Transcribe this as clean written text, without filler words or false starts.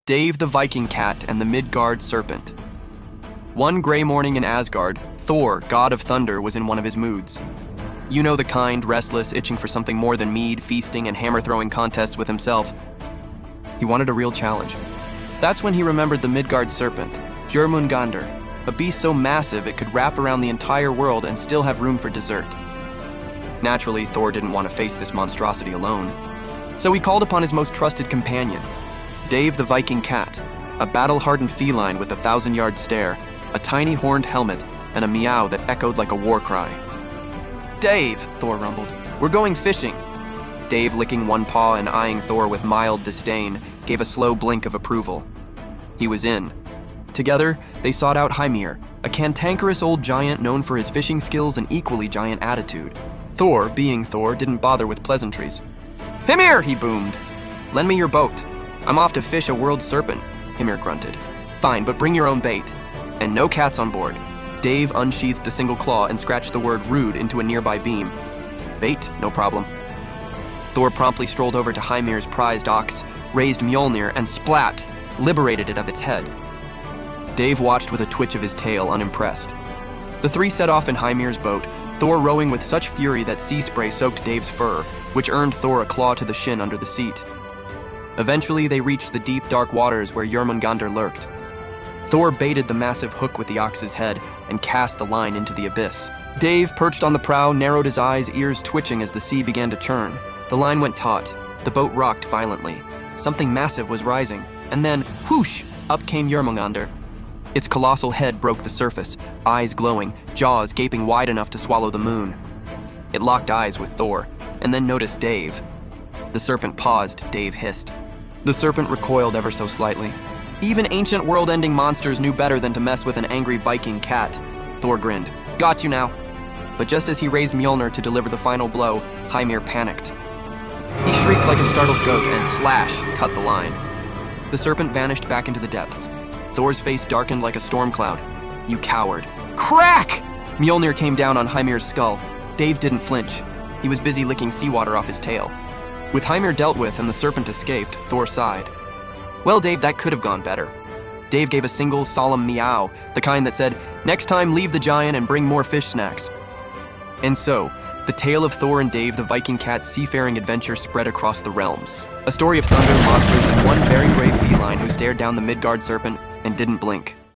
Dave the Viking Cat and the Midgard Serpent. One gray morning in Asgard, Thor, god of thunder, was in one of his moods. You know the kind, restless, itching for something more than mead, feasting, and hammer-throwing contests with himself. He wanted a real challenge. That's when he remembered the Midgard Serpent, Jörmungandr, a beast so massive it could wrap around the entire world and still have room for dessert. Naturally, Thor didn't want to face this monstrosity alone, so he called upon his most trusted companion, Dave the Viking Cat, a battle-hardened feline with a 1,000-yard stare, a tiny horned helmet, and a meow that echoed like a war cry. "Dave," Thor rumbled, "we're going fishing." Dave, licking one paw and eyeing Thor with mild disdain, gave a slow blink of approval. He was in. Together, they sought out Hymir, a cantankerous old giant known for his fishing skills and equally giant attitude. Thor, being Thor, didn't bother with pleasantries. "Hymir," he boomed. "Lend me your boat. I'm off to fish a world serpent," Hymir grunted. "Fine, but bring your own bait. And no cats on board." Dave unsheathed a single claw and scratched the word rude into a nearby beam. "Bait, no problem." Thor promptly strolled over to Hymir's prized ox, raised Mjolnir, and splat, liberated it of its head. Dave watched with a twitch of his tail, unimpressed. The three set off in Hymir's boat, Thor rowing with such fury that sea spray soaked Dave's fur, which earned Thor a claw to the shin under the seat. Eventually, they reached the deep, dark waters where Jörmungandr lurked. Thor baited the massive hook with the ox's head and cast the line into the abyss. Dave, perched on the prow, narrowed his eyes, ears twitching as the sea began to churn. The line went taut. The boat rocked violently. Something massive was rising, and then, whoosh, up came Jörmungandr. Its colossal head broke the surface, eyes glowing, jaws gaping wide enough to swallow the moon. It locked eyes with Thor, and then noticed Dave. The serpent paused, Dave hissed. The serpent recoiled ever so slightly. Even ancient world-ending monsters knew better than to mess with an angry Viking cat. Thor grinned. "Got you now." But just as he raised Mjolnir to deliver the final blow, Hymir panicked. He shrieked like a startled goat and slash, cut the line. The serpent vanished back into the depths. Thor's face darkened like a storm cloud. "You coward." Crack! Mjolnir came down on Hymir's skull. Dave didn't flinch. He was busy licking seawater off his tail. With Hymir dealt with and the serpent escaped, Thor sighed. "Well, Dave, that could have gone better." Dave gave a single, solemn meow, the kind that said, "Next time, leave the giant and bring more fish snacks." And so, the tale of Thor and Dave the Viking Cat's seafaring adventure spread across the realms. A story of thunder, monsters, and one very brave feline who stared down the Midgard Serpent and didn't blink.